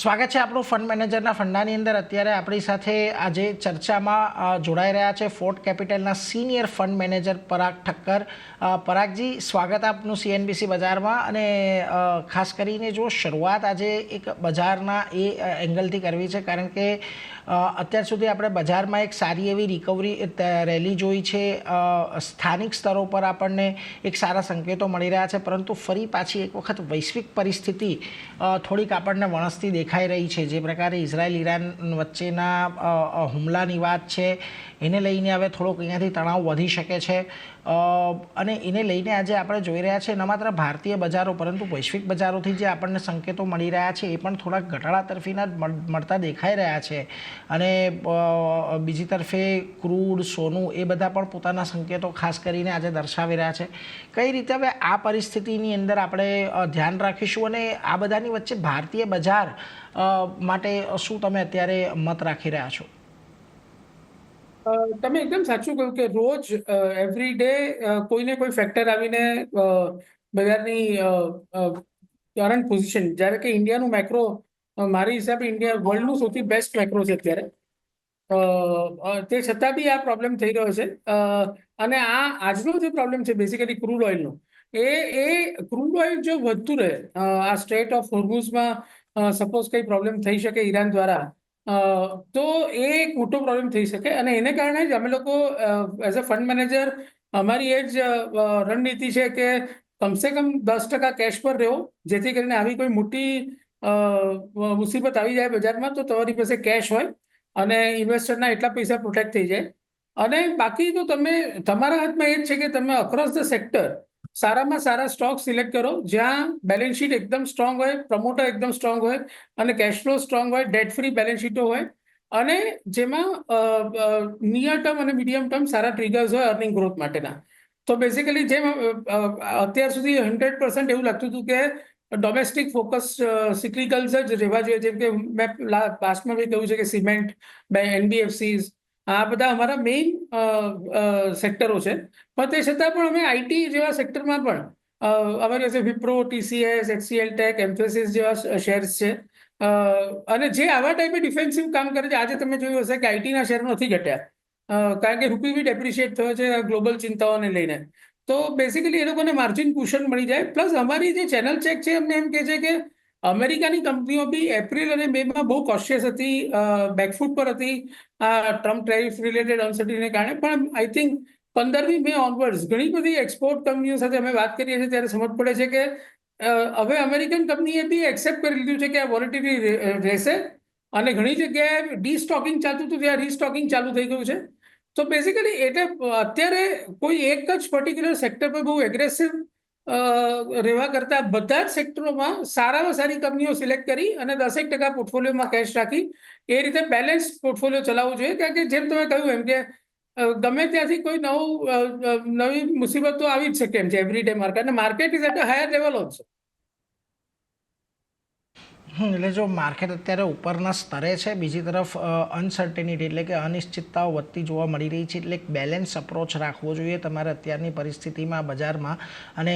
સ્વાગત છે આપણું ફંડ મેનેજરના ફંડાની અંદર. અત્યારે આપણી સાથે આજે ચર્ચામાં જોડાઈ રહ્યા છે ફોર્ટ કેપિટલના સિનિયર ફંડ મેનેજર પરાગ ઠક્કર. પરાગજી, સ્વાગત આપનું સીએનબીસી બજારમાં. અને ખાસ કરીને જો શરૂઆત આજે એક બજારના એ એંગલથી કરવી છે, કારણ કે અત્યાર સુધી આપણે બજારમાં એક સારી એવી રિકવરી રેલી જોઈ છે. સ્થાનિક સ્તરો પર આપણને એક સારા સંકેતો મળી રહ્યા છે, પરંતુ ફરી પાછી એક વખત વૈશ્વિક પરિસ્થિતિ થોડીક આપણને વણસતી દેખાઈ રહી છે. જે પ્રકારે ઇઝરાયલ ઈરાન વચ્ચેના હુમલાની વાત છે, એને લઈને હવે થોડોક અહીંયાથી તણાવ વધી શકે છે. અને એને લઈને આજે આપણે જોઈ રહ્યા છીએ ન માત્ર ભારતીય બજારો પરંતુ વૈશ્વિક બજારોથી જે આપણને સંકેતો મળી રહ્યા છે એ પણ થોડાક ઘટાડા તરફીના મળતા દેખાઈ રહ્યા છે. અને બીજી તરફે ક્રૂડ, સોનું એ બધા પણ પોતાના સંકેતો ખાસ કરીને આજે દર્શાવી રહ્યા છે. કઈ રીતે હવે આ પરિસ્થિતિની અંદર આપણે ધ્યાન રાખીશું, અને આ બધાની વચ્ચે ભારતીય બજાર માટે શું તમે અત્યારે મત રાખી રહ્યા છો? તમે એકદમ સાચું કહ્યું કે રોજ એવરી ડે કોઈને કોઈ ફેક્ટર આવીને બજારની કરંટ પોઝિશન, જ્યારે કે ઇન્ડિયાનું મેક્રો મારી હિસાબે ઇન્ડિયા વર્લ્ડનું સૌથી બેસ્ટ મેક્રો છે અત્યારે. તે છતાં બી આ પ્રોબ્લેમ થઈ રહ્યો છે. અને આજનો જે પ્રોબ્લેમ છે બેસિકલી ક્રૂડ ઓઇલનો, એ ક્રૂડ ઓઇલ જો વધતું રહે, આ સ્ટ્રેટ ઓફ હોર્મુઝમાં સપોઝ કંઈ પ્રોબ્લેમ થઈ શકે ઈરાન દ્વારા, તો એ એક મોટો પ્રોબ્લેમ થઈ શકે. અને એને કારણે જ અમે લોકો એઝ અ ફંડ મેનેજર અમારી એ જ રણનીતિ છે કે કમસે કમ 10% કેશ પર રહેવો, જેથી કરીને આવી કોઈ મોટી મુસીબત આવી જાય બજારમાં તો તમારી પાસે કેશ હોય અને ઇન્વેસ્ટરના એટલા પૈસા પ્રોટેક્ટ થઈ જાય. અને બાકી તો તમે તમારા હાથમાં એ જ છે કે તમે અક્રોસ ધ સેક્ટર સારામાં સારા સ્ટોક સિલેક્ટ કરો, જ્યાં બેલેન્સ શીટ એકદમ સ્ટ્રોંગ હોય, પ્રમોટર એકદમ સ્ટ્રોંગ હોય અને કેશ ફ્લો સ્ટ્રોંગ હોય, ડેટ ફ્રી બેલેન્સ શીટો હોય, અને જેમાં નિયર ટર્મ અને મીડિયમ ટર્મ સારા ટ્રિગર્સ હોય અર્નિંગ ગ્રોથ માટેના. તો બેસિકલી જેમ અત્યાર સુધી 100% એવું લાગતું હતું કે ડોમેસ્ટિક ફોકસ સિક્લિકલ્સ જ રહેવા જોઈએ, જેમ કે મેં પાસ્ટમાં બી કહ્યું છે કે સિમેન્ટ, એનબીએફસીઝ, આ બધા અમારા મેઇન સેક્ટરો છે. પણ તે છતાં પણ અમે આઈટી જેવા સેક્ટરમાં પણ અમારી પાસે વિપ્રો, ટીસીએસ, એચસીએલ ટેક, એમ્ફેસિસ જેવા શેર્સ છે. અને જે આવા ટાઈપે ડિફેન્સિવ કામ કરે છે. આજે તમે જોયું હશે કે આઈટીના શેર નથી ઘટ્યા, કારણ કે રૂપી બી ડેપ્રિશિએટ થયો છે ગ્લોબલ ચિંતાઓને લઈને. તો બેસિકલી એ લોકોને માર્જિન કુશન મળી જાય. પ્લસ અમારી જે ચેનલ ચેક છે એમને એમ કહે છે કે અમેરિકાની કંપનીઓ બી એપ્રિલ અને મેમાં બહુ કોશિયસ હતી, બેકફૂટ પર હતી આ ટ્રમ્પ ટેરિફ રિલેટેડ અનસર્ટિને કારણે. પણ આઈ થિંક 15મી મે ઓનવર્ડ્સ ઘણી બધી એક્સપોર્ટ કંપનીઓ સાથે અમે વાત કરીએ છીએ ત્યારે સમજ પડે છે કે હવે અમેરિકન કંપનીએ બી એક્સેપ્ટ કરી લીધું છે કે આ વોલેટિલિટી રહેશે, અને ઘણી જગ્યાએ ડીસ્ટોકિંગ ચાલતું હતું ત્યાં રીસ્ટોકિંગ ચાલુ થઈ ગયું છે. તો બેસિકલી એટલે અત્યારે કોઈ એક જ પર્ટિક્યુલર સેક્ટર પર બહુ એગ્રેસિવ રહેવા કરતા બધા જ સેક્ટરોમાં સારામાં સારી કંપનીઓ સિલેક્ટ કરી અને 10% પોર્ટફોલિયોમાં કેશ રાખી એ રીતે બેલેન્સ પોર્ટફોલિયો ચલાવવું જોઈએ. કારણ કે જેમ તમે કહ્યું એમ કે ગમે ત્યાંથી કોઈ નવી મુસીબત તો આવી જ શકે એમ છે એવરી ડે માર્કેટ, અને market is at a higher level also. એટલે જો માર્કેટ અત્યારે ઉપરના સ્તરે છે, બીજી તરફ અનસર્ટેનિટી એટલે કે અનિશ્ચિતતાઓ વધતી જોવા મળી રહી છે. એટલે એક બેલેન્સ અપ્રોચ રાખવો જોઈએ તમારે અત્યારની પરિસ્થિતિમાં બજારમાં. અને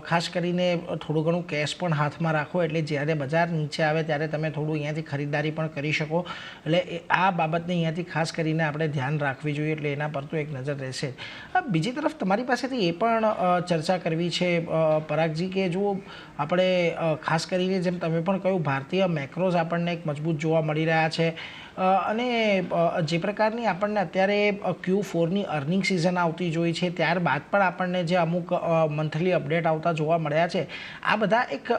ખાસ કરીને થોડું ઘણું કેશ પણ હાથમાં રાખો, એટલે જ્યારે બજાર નીચે આવે ત્યારે તમે થોડું અહીંયાથી ખરીદારી પણ કરી શકો. એટલે આ બાબતને અહીંયાથી ખાસ કરીને આપણે ધ્યાન રાખવી જોઈએ, એટલે એના પર તો એક નજર રહેશે. બીજી તરફ તમારી પાસેથી એ પણ ચર્ચા કરવી છે પરાગજી, કે જો આપણે ખાસ કરીને જેમ તમે પણ કહ્યું ભારતીય મેક્રોઝ આપણને એક મજબૂત જોવા મળી રહ્યા છે. અને જે પ્રકારની આપણને અત્યારે Q4ની અર્નિંગ સિઝન આવતી જોઈ છે, ત્યારબાદ પણ આપણને જે અમુક મંથલી અપડેટ આવતા જોવા મળ્યા છે, આ બધા એક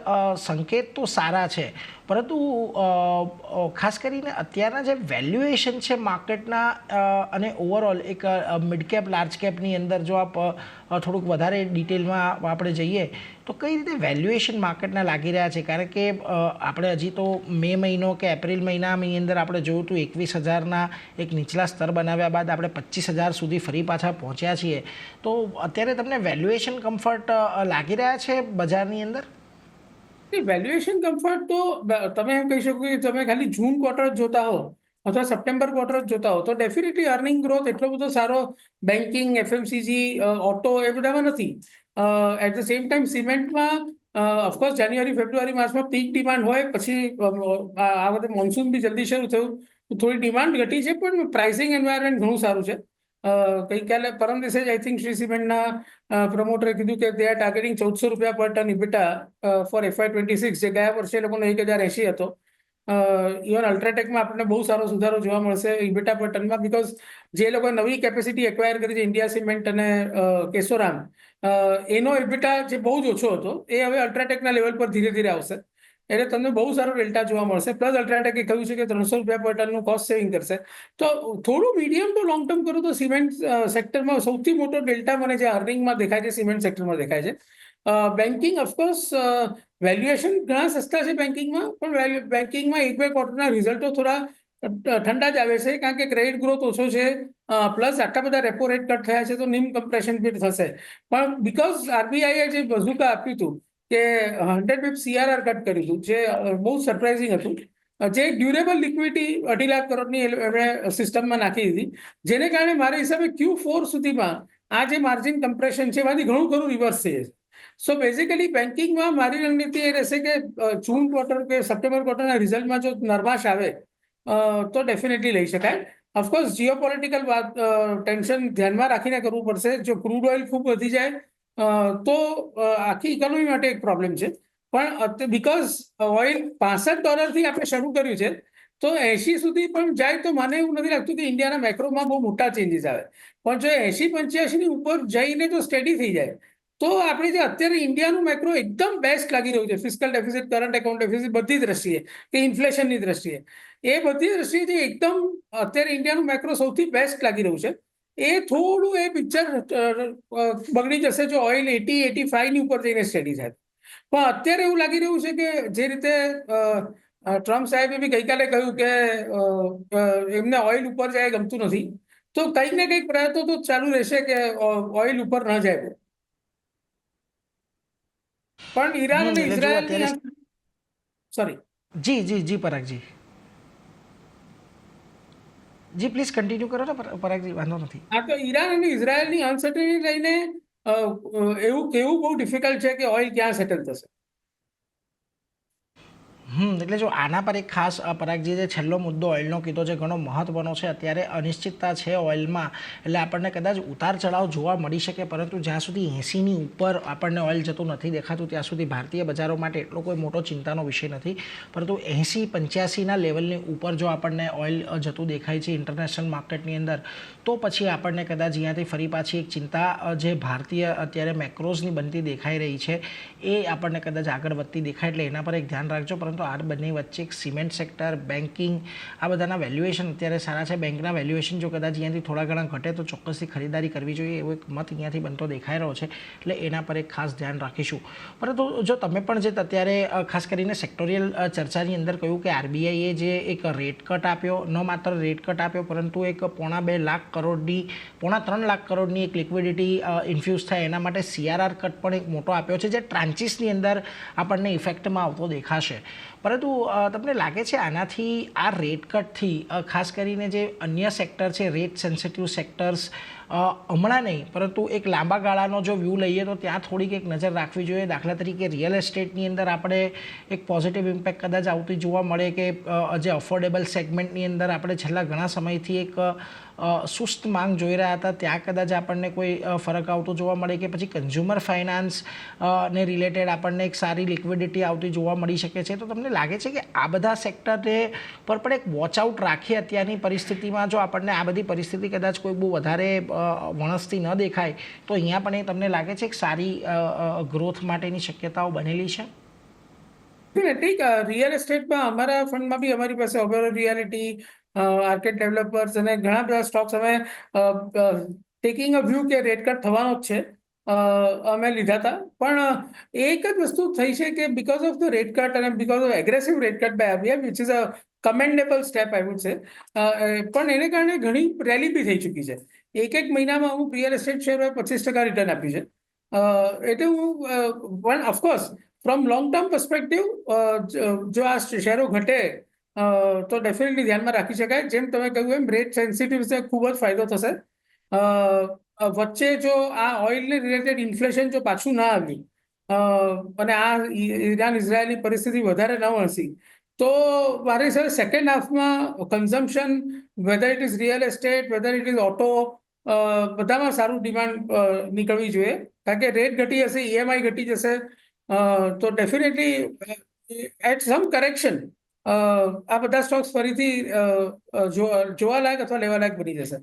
સંકેત તો સારા છે. પરંતુ ખાસ કરીને અત્યારના જે વેલ્યુએશન છે માર્કેટના, અને ઓવરઓલ એક મિડ કેપ લાર્જ કેપની અંદર જો આપ થોડુંક વધારે ડિટેલમાં આપણે જઈએ તો કઈ રીતે વેલ્યુએશન માર્કેટના લાગી રહ્યા છે? કારણ કે આપણે હજી તો મે મહિનો કે એપ્રિલ મહિનાની અંદર આપણે જોયું હતું 21,000ના એક નીચલા સ્તર બનાવ્યા બાદ આપણે 25,000 સુધી ફરી પાછા પહોંચ્યા છીએ. તો અત્યારે તમને વેલ્યુએશન કમ્ફર્ટ લાગી રહ્યા છે બજારની અંદર? વેલ્યુએશન કમ્ફર્ટ તો તમે એમ કહી શકો કે તમે ખાલી જૂન ક્વાર્ટર જોતા હો અથવા સપ્ટેમ્બર ક્વાર્ટર જોતા હો તો ડેફિનેટલી અર્નિંગ ગ્રોથ એટલો બધો સારો બેન્કિંગ, એફએમસીજી, ઓટો એ બધામાં નથી. એટ ધ સેમ ટાઈમ સિમેન્ટમાં ઓફકોર્સ જાન્યુઆરી ફેબ્રુઆરી માસમાં પીક ડિમાન્ડ હોય, પછી આ વખતે મોન્સૂન બી જલ્દી શરૂ થયું તો થોડી ડિમાન્ડ ઘટી છે, પણ પ્રાઇસિંગ એન્વાયરમેન્ટ ઘણું સારું છે. ગઈકાલે પરમ દિવસે જ આઈ થિંક શ્રી સિમેન્ટના પ્રમોટરે કીધું કે દે આર ટાર્ગેટિંગ 1400 રૂપિયા પર ટન ઇબિટા ફોર FY26, જે ગયા વર્ષે લોકોનો 1080 હતો. ઇવન અલ્ટ્રાટેકમાં આપણને બહુ સારો સુધારો જોવા મળશે ઇબિટા પર ટનમાં, બીકોઝ જે લોકોએ નવી કેપેસિટી એક્વાયર કરી છે, ઇન્ડિયા સિમેન્ટ અને કેશોરામ, એનો ઇબિટા જે બહુ જ ઓછો હતો એ હવે અલ્ટ્રાટેકના લેવલ પર ધીરે ધીરે આવશે. એટલે તમને બહુ સારો ડેલ્ટા જોવા મળશે. પ્લસ અલ્ટ્રાટેકે કહ્યું છે કે 300 રૂપિયા પર ટનનું કોસ્ટ સેવિંગ કરશે. તો થોડું મીડિયમ ટુ લોંગ ટર્મ કરું તો સિમેન્ટ સેક્ટરમાં સૌથી મોટો ડેલ્ટા મને જે અર્નિંગમાં દેખાય છે સિમેન્ટ સેક્ટરમાં દેખાય છે. બેન્કિંગ ઓફકોર્સ વેલ્યુએશન ઘણા સસ્તા છે બેન્કિંગમાં, પણ બેન્કિંગમાં 1-2 ક્વાર્ટરના રિઝલ્ટો થોડા ઠંડા જ આવે છે, કારણ કે ક્રેડિટ ગ્રોથ ઓછો છે, પ્લસ આટલા બધા રેપો રેટ કટ થયા છે તો નિમ કમ્પ્રેશન બી થશે. પણ બીકોઝ આરબીઆઈએ જે બઝુકા આપ્યું હતું કે 100 બીપ CRR કટ કર્યું હતું, જે બહુ સરપ્રાઇઝિંગ હતું, જે ડ્યુરેબલ લિક્વિડિટી 2.5 લાખ કરોડની એમણે સિસ્ટમમાં નાખી દીધી, જેને કારણે મારા હિસાબે Q4 સુધીમાં આ જે માર્જિન કમ્પ્રેશન છે એમાંથી ઘણું ખરું રિવર્સ થઈ જશે. સો બેઝિકલી બેન્કિંગમાં મારી રણનીતિ એ રહેશે કે જૂન ક્વાર્ટર કે સપ્ટેમ્બર ક્વાર્ટરના રિઝલ્ટમાં જો નરમાશ આવે તો ડેફિનેટલી લઈ શકાય. ઓફકોર્સ જીઓપોલિટિકલ ટેન્શન ધ્યાનમાં રાખીને કરવું પડશે. જો ક્રૂડ ઓઇલ ખૂબ વધી જાય તો આખી ઇકોનોમી માટે એક પ્રોબ્લેમ છે. પણ બીકોઝ ઓઇલ $65 આપણે શરૂ કર્યું છે, તો 80 સુધી પણ જાય તો મને એવું નથી લાગતું કે ઇન્ડિયાના મેક્રોમાં બહુ મોટા ચેન્જીસ આવે. પણ જો 80-85 ની ઉપર જઈને જો સ્ટેડી થઈ જાય તો આપણે જે અત્યારે ઇન્ડિયાનું મેક્રો એકદમ બેસ્ટ લાગી રહ્યું છે, fiscal deficit, current account deficit, બધી દ્રષ્ટિએ કે ઇન્ફ્લેશનની દ્રષ્ટિએ, એ બધી દ્રષ્ટિએ જે એકદમ અત્યારે ઇન્ડિયાનું મેક્રો સૌથી બેસ્ટ લાગી રહ્યું છે, એ થોડું એ પિક્ચર બગડી જશે જો ઓઇલ 80-85 ની ઉપર જઈને સ્ટેડી થાય. પણ અત્યારે એવું લાગી રહ્યું છે કે જે રીતે ટ્રમ્પ સાહેબે બી ગઈકાલે કહ્યું કે એમને ઓઇલ ઉપર જાય ગમતું નથી, તો કંઈક ને કંઈક પ્રયત્નો તો ચાલુ રહેશે કે ઓઇલ ઉપર ન જાય. પણ ઈરાન અને એટલે જો ઇઝરાયલની અત્યારે sorry ji Paragji, ji please continue કરો ને પરાગજી, વાંધો નથી. હા, તો ઈરાન અને ઇઝરાયલની અનસર્ટેનિટી લઈને એવું કેવું બહુ ડિફિકલ્ટ છે કે ઓઇલ ક્યાં સેટલ થશે. એટલે જો આના પર એક ખાસ પરાગજી જે છેલ્લો મુદ્દો ઓઇલનો કીધો છે ઘણો મહત્વનો છે. અત્યારે અનિશ્ચિતતા છે ઓઇલમાં, એટલે આપણને કદાચ ઉતાર ચઢાવ જોવા મળી શકે, પરંતુ જ્યાં સુધી 80ની ઉપર આપણને ઓઇલ જતું નથી દેખાતું ત્યાં સુધી ભારતીય બજારો માટે એટલો કોઈ મોટો ચિંતાનો વિષય નથી. પરંતુ 80-85ના લેવલની ઉપર જો આપણને ઓઇલ જતું દેખાય છે ઇન્ટરનેશનલ માર્કેટની અંદર, તો પછી આપણને કદાચ અહીંયાથી ફરી પાછી એક ચિંતા જે ભારતીય અત્યારે મેક્રોઝની બનતી દેખાઈ રહી છે એ આપણને કદાચ આગળ વધતી દેખાય, એટલે એના પર એક ધ્યાન રાખજો. પરંતુ આ બંને વચ્ચે એક સિમેન્ટ સેક્ટર, બેન્કિંગ, આ બધાના વેલ્યુએશન અત્યારે સારા છે. બેંકના વેલ્યુએશન જો કદાચ અહીંયાથી થોડા ઘણા ઘટે તો ચોક્કસથી ખરીદારી કરવી જોઈએ, એવો એક મત અહીંયાથી બનતો દેખાઈ રહ્યો છે, એટલે એના પર એક ખાસ ધ્યાન રાખીશું. પરંતુ જો તમે પણ જે અત્યારે ખાસ કરીને સેક્ટોરિયલ ચર્ચાની અંદર કહ્યું કે આરબીઆઈએ જે એક રેટ કટ આપ્યો, ન માત્ર રેટ કટ આપ્યો પરંતુ એક 1.25 લાખ કરોડની 3 લાખ કરોડની એક લિક્વિડિટી ઇન્ફ્યુઝ થાય એના માટે CRR કટ પણ એક મોટો આપ્યો છે, જે ટ્રાન્ચીસની અંદર આપણને ઇફેક્ટમાં આવતો દેખાશે. પરંતુ તમને લાગે છે આનાથી, આ રેટ કટથી ખાસ કરીને જે અન્ય સેક્ટર છે રેટ સેન્સિટિવ સેક્ટર્સ, હમણાં નહીં પરંતુ એક લાંબા ગાળાનો જો વ્યૂ લઈએ તો ત્યાં થોડીક એક નજર રાખવી જોઈએ. દાખલા તરીકે રિયલ એસ્ટેટની અંદર આપણે એક પોઝિટિવ ઇમ્પેક્ટ કદાચ આવતી જોવા મળે કે જે અફોર્ડેબલ સેગમેન્ટની અંદર આપણે છેલ્લા ઘણા સમયથી એક સુસ્ત માંગ જોઈ રહ્યા હતા, ત્યાં કદાચ આપણને કોઈ ફરક આવતો જોવા મળે, કે પછી કન્ઝ્યુમર ફાઇનાન્સ ને રિલેટેડ આપણને એક સારી લિક્વિડિટી આવતી જોવા મળી શકે છે. તો તમને લાગે છે કે આ બધા સેક્ટરને પર પણ એક વોચ આઉટ રાખીએ અત્યારની પરિસ્થિતિમાં, જો આપણને આ બધી પરિસ્થિતિ કદાચ કોઈ બહુ વધારે વણસતી ન દેખાય તો અહીંયા પણ એ તમને લાગે છે એક સારી ગ્રોથ માટેની શક્યતાઓ બનેલી છે? ઠીક, રિયલ એસ્ટેટમાં અમારા ફંડમાં બી અમારી પાસે ઓબેરો રિયાલિટી, આર્કેટ ડેવલપર્સ અને ઘણા બધા સ્ટોક્સ અમે ટેકિંગ અ વ્યૂ કે રેટ કટ થવાનો જ છે અમે લીધા હતા. પણ એક જ વસ્તુ થઈ છે કે because of the rate cut અને because of aggressive rate cut by RBI, which is a commendable step I would say, પણ એને કારણે ઘણી રેલી બી થઈ ચૂકી છે. એક મહિનામાં અમુક રિયલ એસ્ટેટ શેરોએ 25% રિટર્ન આપ્યું છે. એટલે હું પણ of course from long term perspective જો આ શેરો ઘટે તો ડેફિનેટલી ધ્યાનમાં રાખી શકાય. જેમ તમે કહ્યું એમ રેટ સેન્સિટિવ છે, ખૂબ જ ફાયદો થશે. વચ્ચે જો આ ઓઇલને રિલેટેડ ઇન્ફ્લેશન જો પાછું ના આવ્યું અને આ ઈરાન ઇઝરાયલની પરિસ્થિતિ વધારે ન વણસી તો મારી હિસાબે સેકન્ડ હાફમાં consumption, whether it is real estate, whether it is auto, બધામાં સારું ડિમાન્ડ નીકળવી જોઈએ. કારણ કે રેટ ઘટી જશે, ઈએમઆઈ ઘટી જશે, તો ડેફિનેટલી એટ સમ કરેક્શન આ બધા સ્ટોક્સ ફરીથી જોવાલાયક અથવા લેવાલાયક બની જશે.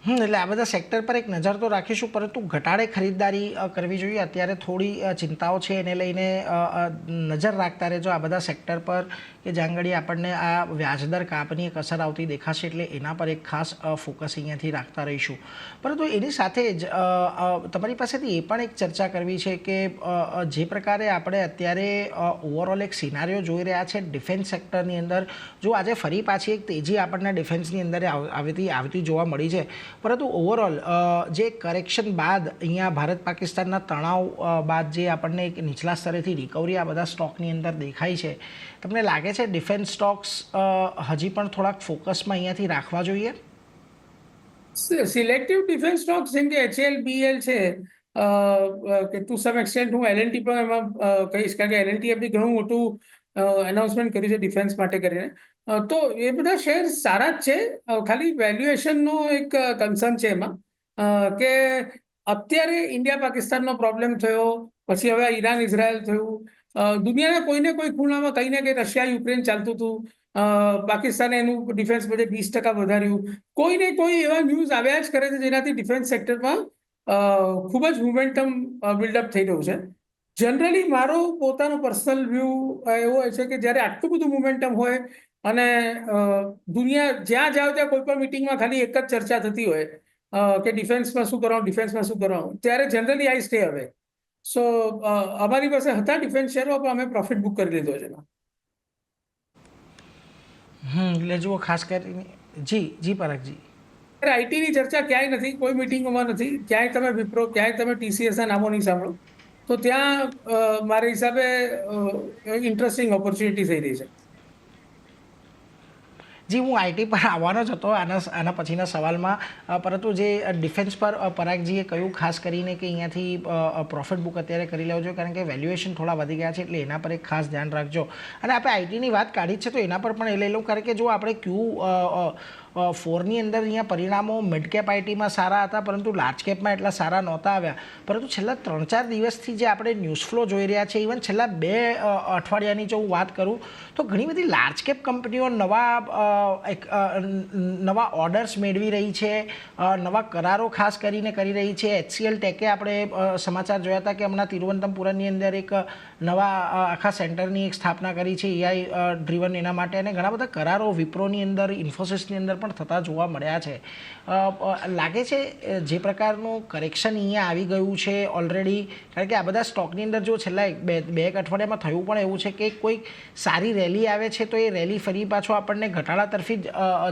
એટલે આ બધા સેક્ટર પર એક નજર તો રાખીશું, પરંતુ ઘટાડે ખરીદદારી કરવી જોઈએ. અત્યારે થોડી ચિંતાઓ છે, એને લઈને નજર રાખતા રહેજો આ બધા સેક્ટર પર કે જ્યાં આગળ આપણને આ વ્યાજદર કાપની એક અસર આવતી દેખાશે, એટલે એના પર એક ખાસ ફોકસ અહીંયાથી રાખતા રહીશું. પરંતુ એની સાથે જ તમારી પાસેથી એ પણ એક ચર્ચા કરવી છે કે જે પ્રકારે આપણે અત્યારે ઓવરઓલ એક સિનારીઓ જોઈ રહ્યા છે ડિફેન્સ સેક્ટરની અંદર, જો આજે ફરી પાછી એક તેજી આપણને ડિફેન્સની અંદર આવતી જોવા મળી છે, પરંતુ ઓવરઓલ જે કરેક્શન બાદ અહીંયા ભારત પાકિસ્તાનના તણાવ બાદ જે આપણને એક નીચલા સ્તરેથી રિકવરી આ બધા સ્ટોકની અંદર દેખાય છે, તમને લાગે છે ડિફેન્સ સ્ટોક્સ હજી પણ થોડાક ફોકસમાં અહીંયાથી રાખવા જોઈએ? સિલેક્ટિવ ડિફેન્સ સ્ટોક્સ જેમ કે HAL, BEL છે, કે ટુ સમ એક્સટેન્ટ હું L&T પણ એમાં કહીશ, કારણ કે L&T બી ઘણું મોટું એનાઉન્સમેન્ટ કર્યું છે ડિફેન્સ માટે કરીને. તો એ બધા શેર સારા જ છે, ખાલી વેલ્યુએશનનો એક કન્સર્ન છે એમાં કે અત્યારે ઇન્ડિયા પાકિસ્તાનનો પ્રોબ્લેમ થયો, પછી હવે ઈરાન ઇઝરાયલ થયું, દુનિયાના કોઈને કોઈ ખૂણામાં કંઈ ને કંઈ રશિયા યુક્રેન ચાલતું હતું, પાકિસ્તાને એનું ડિફેન્સ બજેટ 20% વધાર્યું, કોઈને કોઈ એવા ન્યૂઝ આવ્યા જ કરે છે જેનાથી ડિફેન્સ સેક્ટરમાં ખૂબ જ મોમેન્ટમ બિલ્ડઅપ થઈ રહ્યું છે. જનરલી મારો પોતાનો પર્સનલ વ્યૂ એવો હોય છે કે જ્યારે આટલું બધું મોમેન્ટમ હોય અને દુનિયા જ્યાં જાઓ ત્યાં કોઈ પણ મિટિંગમાં ખાલી એક જ ચર્ચા થતી હોય કે ડિફેન્સમાં શું કરવાનું, ત્યારે જનરલી આઈ સ્ટે અવે. સો અમારી પાસે હતા ડિફેન્સ શેરો, પણ અમે પ્રોફિટ બુક કરી લીધો છે. એટલે જુઓ, ખાસ કરીને જી પરાગજી, આઈટીની ચર્ચા ક્યાંય નથી, કોઈ મિટિંગોમાં નથી, ક્યાંય તમે વિપ્રો, ક્યાંય તમે TCSના નામો નહીં સાંભળો. તો ત્યાં મારા હિસાબે ઇન્ટરેસ્ટિંગ ઓપોર્ચ્યુનિટી થઈ રહી છે. જી, હું આઈટી પર આવવાનો જ હતો આના પછીના સવાલમાં, પરંતુ જે ડિફેન્સ પર પરાગજીએ કહ્યું ખાસ કરીને કે અહીંયાથી પ્રોફિટ બુક અત્યારે કરી લેવો જોઈએ, કારણ કે વેલ્યુએશન થોડા વધી ગયા છે, એટલે એના પર એક ખાસ ધ્યાન રાખજો. અને આપણે આઈટીની વાત કાઢી છે તો એના પર પણ એ લઈ લઉં, કારણ કે જો આપણે Q4ની અંદર અહીંયા પરિણામો મિડ કેપ આઈટીમાં સારા હતા, પરંતુ લાર્જ કેપમાં એટલા સારા નહોતા આવ્યા. પરંતુ છેલ્લા 3-4 દિવસથી જે આપણે ન્યૂઝ ફ્લો જોઈ રહ્યા છે, ઇવન છેલ્લા 2 અઠવાડિયાની જો હું વાત કરું તો ઘણી બધી લાર્જ કેપ કંપનીઓ નવા ઓર્ડર્સ મેળવી રહી છે, નવા કરારો ખાસ કરીને કરી રહી છે. HCL ટેકે આપણે સમાચાર જોયા હતા કે હમણાં તિરુવનંતપુરમની અંદર એક નવા આખા સેન્ટરની એક સ્થાપના કરી છે AI ડ્રીવન એના માટે, અને ઘણા બધા કરારો વિપ્રોની અંદર, ઇન્ફોસિસની અંદર પણ થતા જોવા મળ્યા છે. લાગે છે જે પ્રકારનું કરેક્શન અહીંયા આવી ગયું છે ઓલરેડી, કારણ કે આ બધા સ્ટોકની અંદર જો છેલ્લા બે અઠવાડિયામાં થયું પણ એવું છે કે કોઈ સારી રેલી આવે છે તો એ રેલી ફરી પાછો આપણને ઘટાડા તરફી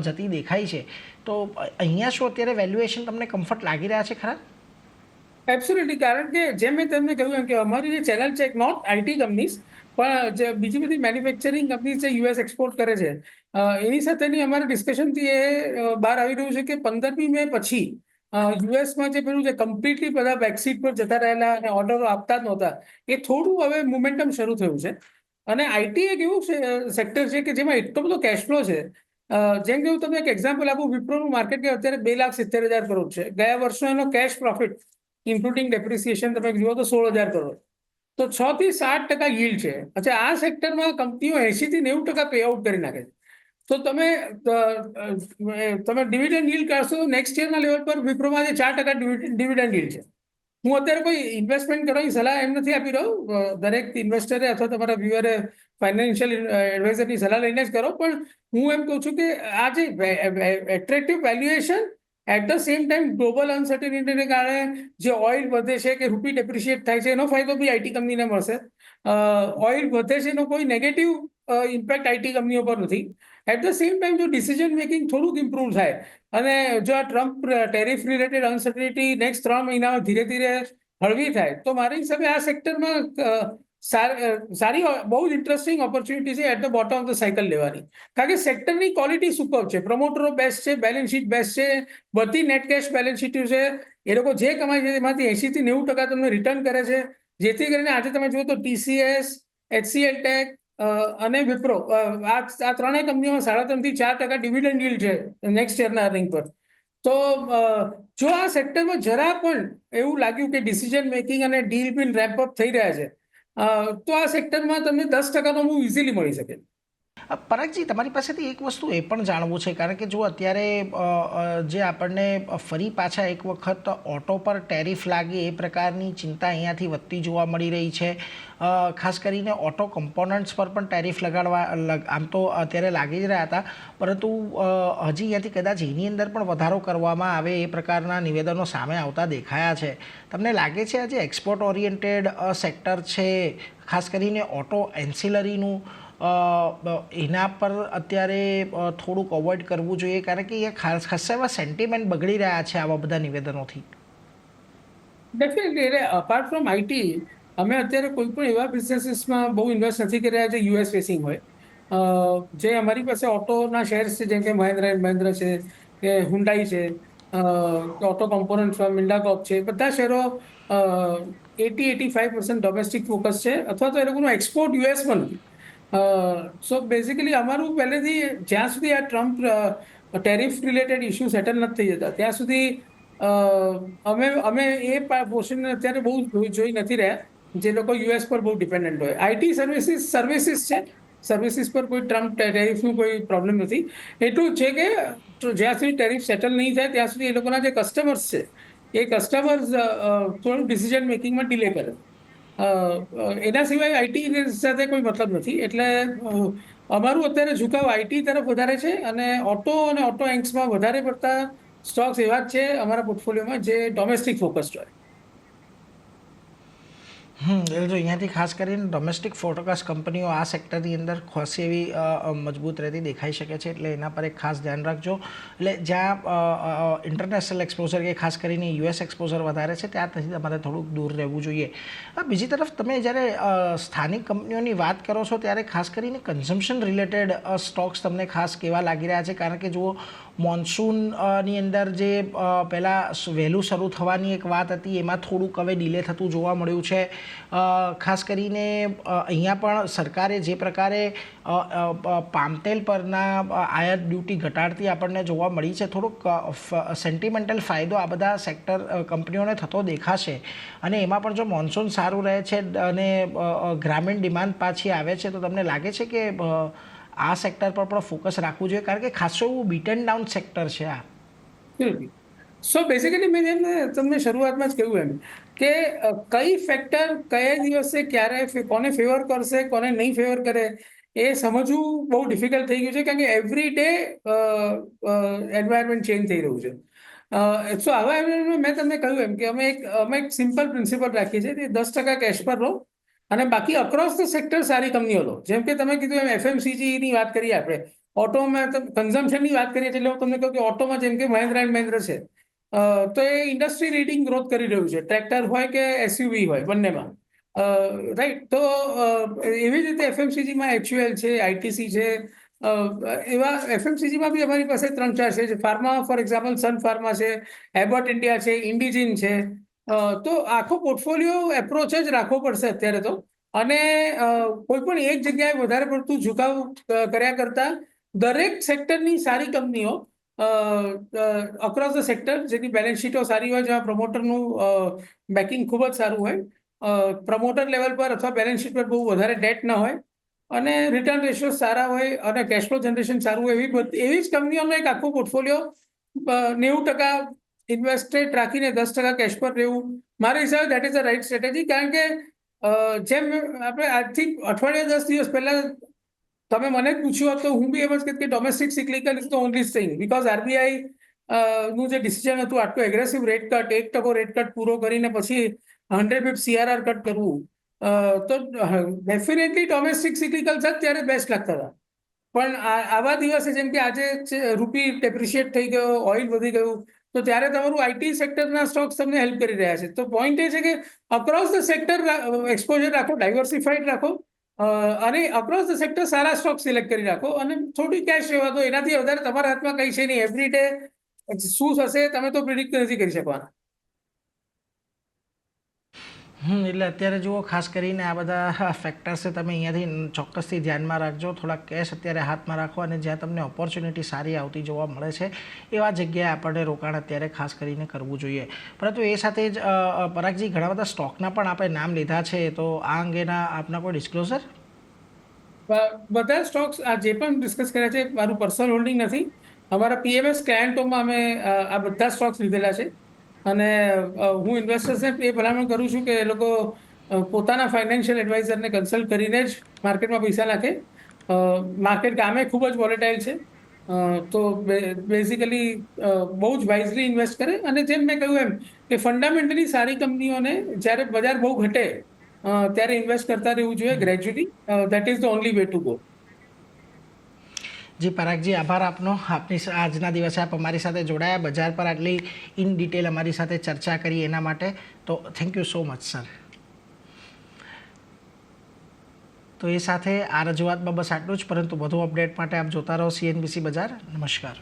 જતી દેખાય છે. તો અહીંયા શું અત્યારે વેલ્યુએશન તમને કમ્ફર્ટ લાગી રહ્યા છે ખરા? એબ્સોલ્યુટલી, કારણ કે જેમ મેં તમને કહ્યું એમ કે અમારી જે ચેનલ છે, નોટ આઈટી કંપનીઝ, પણ જે બીજી બધી મેન્યુફેક્ચરિંગ કંપનીઝ છે US એક્સપોર્ટ કરે છે, એની સાથેની અમારા ડિસ્કશનથી એ બહાર આવી રહ્યું છે કે 15મી મે પછી યુએસમાં જે પેલું જે કમ્પ્લીટલી બધા બેકસીટ પર જતા રહેલા અને ઓર્ડરો આપતા જ નહોતા, એ થોડું હવે મોમેન્ટમ શરૂ થયું છે. અને આઈટી એક એવું સેક્ટર છે કે જેમાં એટલો બધો કેશફ્લો છે. જેમ કે હું તમને એક એક્ઝામ્પલ આપું, વિપ્રોનું માર્કેટ કે અત્યારે 2,70,000 કરોડ છે. ગયા વર્ષનો એનો કેશ પ્રોફિટ ઇન્ક્લુડિંગ ડેપ્રિસિએશન તમે જુઓ તો 16,000 કરોડ, તો 6 થી 7% yield છે. અચ્છા, આ સેક્ટરમાં કંપનીઓ 80 થી 90% પે આઉટ કરી નાખે છે. તો તમે ડિવિડન્ડ yield કાઢશો તો નેક્સ્ટ યરના લેવલ પર વિપ્રોમાં જે 4% ડિવિડન્ડ yield છે. હું અત્યારે કોઈ ઇન્વેસ્ટમેન્ટ કરવાની સલાહ એમ નથી આપી રહ્યો, દરેક ઇન્વેસ્ટરે અથવા તમારા વ્યુઅરે ફાઇનાન્શિયલ એડવાઇઝરની સલાહ લઈને જ કરો, પણ હું એમ કહું છું કે આ જે attractive valuation at the same time global અનસર્ટિનિટીને કારણે જે ઓઇલ વધે છે કે રૂપી ડેપ્રિશિએટ થાય છે, એનો ફાયદો બી આઈટી કંપનીને મળશે. ઓઇલ વધે છે એનો કોઈ નેગેટિવ ઇમ્પેક્ટ આઈટી કંપનીઓ પર નથી. એટ ધ સેમ ટાઈમ જો ડિસિઝન મેકિંગ થોડુંક ઇમ્પ્રુવ થાય અને જો આ ટ્રમ્પ ટેરિફ રિલેટેડ અનસર્ટિનિટી નેક્સ્ટ 3 મહિનામાં ધીરે ધીરે હળવી થાય, તો મારા હિસાબે આ સેક્ટરમાં સારી બહુ જ ઇન્ટરેસ્ટિંગ ઓપોર્ચ્યુનિટી છે at the bottom of the cycle લેવાની. કારણ કે સેક્ટરની ક્વોલિટી સુપર છે, પ્રમોટરો બેસ્ટ છે, બેલેન્સ શીટ બેસ્ટ છે, બધી નેટ કેશ બેલેન્સ શીટ છે. એ લોકો જે કમાય છે એમાંથી 80 થી 90% તમને રિટર્ન કરે છે. જેથી કરીને આજે તમે જુઓ તો TCS, HCL Tech અને વિપ્રો આ ત્રણેય કંપનીઓમાં 3.5 થી 4% ડિવિડન્ડ yield છે નેક્સ્ટ યરના અર્નિંગ પર. તો જો આ સેક્ટરમાં જરા પણ એવું લાગ્યું કે ડિસિઝન મેકિંગ અને ડીલ બિલ રેમ્પ અપ થઈ રહ્યા છે, તો આ સેક્ટરમાં તમને 10%નો મૂવ ઇઝીલી મળી શકે. પરાગજી, તમારી પાસેથી એક વસ્તુ એ પણ જાણવું છે, કારણ કે જો અત્યારે જે આપણને ફરી પાછા એક વખત ઓટો પર ટેરિફ લાગે એ પ્રકારની ચિંતા અહીંયાથી વધતી જોવા મળી રહી છે. ખાસ કરીને ઓટો કમ્પોનન્ટ્સ પર પણ ટેરિફ આમ તો અત્યારે લાગી જ રહ્યા હતા, પરંતુ હજી અહીંયાથી કદાચ એની અંદર પણ વધારો કરવામાં આવે એ પ્રકારના નિવેદનો સામે આવતા દેખાયા છે. તમને લાગે છે આજે એક્સપોર્ટ ઓરિએન્ટેડ સેક્ટર છે, ખાસ કરીને ઓટો એન્સિલરીનું, એના પર અત્યારે થોડુંક અવોઇડ કરવું જોઈએ, કારણ કે એ ખાસ એવા સેન્ટિમેન્ટ બગડી રહ્યા છે આવા બધા નિવેદનોથી? ડેફિનેટલી. એટલે અપાર્ટ ફ્રોમ આઈટી અમે અત્યારે કોઈ પણ એવા બિઝનેસીસમાં બહુ ઇન્વેસ્ટ નથી કરી રહ્યા જે યુએસ ફેસિંગ હોય. જે અમારી પાસે ઓટોના શેર્સ છે, જેમ કે મહિન્દ્રા એન્ડ મહિન્દ્રા છે, કે હુન્ડાઈ છે, ઓટો કોમ્પોનન્ટ મિન્ડાકોપ છે, બધા શેરો 80-85% ડોમેસ્ટિક ફોકસ છે, અથવા તો એ લોકોનું એક્સપોર્ટ યુએસમાં નથી. સો બેઝિકલી અમારું પહેલેથી જ્યાં સુધી આ Trump tariff related issue settle નથી થઈ જતા ત્યાં સુધી અમે એ પોર્શનને અત્યારે બહુ જોઈ નથી રહ્યા, જે લોકો યુએસ પર બહુ ડિપેન્ડન્ટ હોય. આઈટી સર્વિસીસ છે, સર્વિસીસ પર કોઈ ટ્રમ્પ ટેરિફનું કોઈ પ્રોબ્લેમ નથી. એટલું છે કે જ્યાં સુધી ટેરિફ સેટલ નહીં થાય ત્યાં સુધી એ લોકોના જે કસ્ટમર્સ છે એ કસ્ટમર્સ થોડું ડિસિઝન મેકિંગમાં ડિલે કરે. એના સિવાય આઈટી સાથે કોઈ મતલબ નથી. એટલે અમારું અત્યારે ઝુકાવ આઈટી તરફ વધારે છે, અને ઓટો એન્ક્સમાં વધારે પડતા સ્ટોક્સ એવા જ છે અમારા પોર્ટફોલિયોમાં જે ડોમેસ્ટિક ફોકસ્ડ હોય. એટલે જો અહીંયાથી ખાસ કરીને ડોમેસ્ટિક ફોટોગ્રાફ કંપનીઓ આ સેક્ટરની અંદર ખાસી એવી મજબૂત રહેતી દેખાઈ શકે છે, એટલે એના પર એક ખાસ ધ્યાન રાખજો. એટલે જ્યાં ઇન્ટરનેશનલ એક્સપોઝર કે ખાસ કરીને યુએસ એક્સપોઝર વધારે છે ત્યાંથી તમારે થોડુંક દૂર રહેવું જોઈએ. બીજી તરફ તમે જ્યારે સ્થાનિક કંપનીઓની વાત કરો છો ત્યારે ખાસ કરીને કન્ઝમ્પશન રિલેટેડ સ્ટોક્સ તમને ખાસ કેવા લાગી રહ્યા છે? કારણ કે જુઓ, મોન્સૂનની અંદર જે પહેલાં વહેલું શરૂ થવાની એક વાત હતી એમાં થોડુંક હવે ડિલે થતું જોવા મળ્યું છે. ખાસ કરીને અહીંયા પણ સરકારે જે પ્રકારે પામતેલ પરના આયાત ડ્યુટી ઘટાડતી આપણને જોવા મળી છે, થોડુંક સેન્ટિમેન્ટલ ફાયદો આ બધા સેક્ટર કંપનીઓને થતો દેખાશે. અને એમાં પણ જો મોન્સૂન સારું રહે છે અને ગ્રામીણ ડિમાન્ડ પાછી આવે છે, તો તમને લાગે છે કે આ સેક્ટર પર પણ ફોકસ રાખવું જોઈએ? કારણ કે ખાસું એવું બીટ એન્ડ ડાઉન સેક્ટર છે આ. સો બેઝિકલી મેં જેમ તમને શરૂઆતમાં જ કહ્યું એમ કે કઈ ફેક્ટર કયા દિવસે ક્યારે કોને ફેવર કરશે, કોને નહીં ફેવર કરે, એ સમજવું બહુ ડિફિકલ્ટ થઈ ગયું છે, કારણ કે એવરી ડે એન્વાયરમેન્ટ ચેન્જ થઈ રહ્યું છે. સો આવા એન્વાયરમેન્ટમાં મેં તમને કહ્યું એમ કે અમે એક સિમ્પલ પ્રિન્સિપલ રાખીએ છીએ કે 10% કેશ પર લો અને બાકી અક્રોસ ધ સેક્ટર સારી કંપનીઓ લો. જેમ કે તમે કીધું એમ FMCG ની વાત કરીએ, આપણે ઓટોમાં કન્ઝમ્પશનની વાત કરીએ, એટલે હું તમને કહું કે ઓટોમાં જેમ કે મહિન્દ્રા એન્ડ મહિન્દ્રા છે, તો એ ઇન્ડસ્ટ્રી લીડિંગ ગ્રોથ કરી રહ્યું છે, ટ્રેક્ટર હોય કે એસયુવી હોય, બંનેમાં. રાઈટ. તો એવી જ રીતે FMCGમાં HUL છે, ITC છે, એવા FMCGમાં બી અમારી પાસે 3-4 છે. Pharma for example Sun Pharma છે, એબટ ઇન્ડિયા છે, ઇન્ડિજીન છે. તો આખો પોર્ટફોલિયો એપ્રોચ જ રાખવો પડશે અત્યારે તો. અને કોઈ પણ એક જગ્યાએ વધારે પડતું ઝુકાવ કર્યા કરતા દરેક સેક્ટરની સારી કંપનીઓ અક્રોસ ધ સેક્ટર, જેની બેલેન્સ શીટો સારી હોય, જેમાં પ્રમોટરનું બેકિંગ ખૂબ જ સારું હોય, પ્રમોટર લેવલ પર અથવા બેલેન્સ શીટ પર બહુ વધારે ડેટ ન હોય, અને રિટર્ન રેશિયો સારા હોય અને કેશ ફ્લો જનરેશન સારું હોય, એવી જ કંપનીઓનો એક આખો પોર્ટફોલિયો 90% ઇન્વેસ્ટેડ રાખીને 10% કેશ પર રહેવું, મારા હિસાબે that is the right strategy. કારણ કે જેમ આપણે આજથી અઠવાડિયા 10 દિવસ પહેલા તમે મને જ પૂછ્યું હોત તો હું બી એમ જ કહીશ કે domestic cyclical is the only thing, because RBI નું જે ડિસિઝન હતું આટલું aggressive rate cut, 1% rate cut પૂરો કરીને પછી 100 બીપ CRR કટ કરવું, તો ડેફિનેટલી ડોમેસ્ટિક સિક્લિકલ છે ત્યારે બેસ્ટ લાગતા હતા. પણ આવા દિવસે જેમ કે આજે રૂપી ડેપ્રિશિએટ થઈ ગયો, ઓઇલ વધી ગયું, તો ત્યારે તમારું આઈટી સેક્ટરના સ્ટોક્સ તમને હેલ્પ કરી રહ્યા છે. તો પોઈન્ટ એ છે કે અક્રોસ ધ સેક્ટર એક્સપોઝર રાખો, ડાયવર્સિફાઈડ રાખો, અને across the sector Sara stock select કરી રાખો અને થોડી કેશ રહેવા દો. એનાથી વધારે તમારા હાથમાં કંઈ છે નહીં. એવરી ડે શું થશે તમે તો પ્રિડિક્ટ નથી કરી શકવાના. એટલે અત્યારે જુઓ, ખાસ કરીને આ બધા ફેક્ટર્સે તમે અહીંયાથી ચોક્કસથી ધ્યાનમાં રાખજો. થોડા કેશ અત્યારે હાથમાં રાખો અને જ્યાં તમને ઓપોર્ચ્યુનિટી સારી આવતી જોવા મળે છે એવા જગ્યાએ આપણને રોકાણ અત્યારે ખાસ કરીને કરવું જોઈએ. પરંતુ એ સાથે જ પરાગજી, ઘણા બધા સ્ટોકના પણ આપણે નામ લીધા છે, તો આ અંગેના આપના કોઈ ડિસ્ક્લોઝર? બધા સ્ટોક્સ આ જે પણ ડિસ્કસ કર્યા છે મારું પર્સનલ હોલ્ડિંગ નથી. અમારા પીએમએસ ક્લાયન્ટોમાં અમે આ બધા સ્ટોક્સ લીધેલા છે અને હું ઇન્વેસ્ટર્સને એ ભલામણ કરું છું કે એ લોકો પોતાના ફાઇનાન્શિયલ એડવાઇઝરને કન્સલ્ટ કરીને જ માર્કેટમાં પૈસા નાખે. માર્કેટ ગામે ખૂબ જ વોલેટાઇલ છે, તો બેઝિકલી બહુ જ વાઇઝલી ઇન્વેસ્ટ કરે. અને જેમ મેં કહ્યું એમ કે ફંડામેન્ટલી સારી કંપનીઓને જ્યારે બજાર બહુ ઘટે ત્યારે ઇન્વેસ્ટ કરતા રહેવું જોઈએ gradually. That is the only way to go. Ji Paragji, આભાર આપનો. આપની આજના દિવસે આપ અમારી સાથે જોડાયા, બજાર પર આટલી ઇન ડિટેલ અમારી સાથે ચર્ચા કરી એના માટે. તો thank you so much sir. તો એ સાથે આ રજૂઆતમાં બસ આટલું જ, પરંતુ વધુ અપડેટ માટે આપ જોતા રહો CNBC બજાર. નમસ્કાર.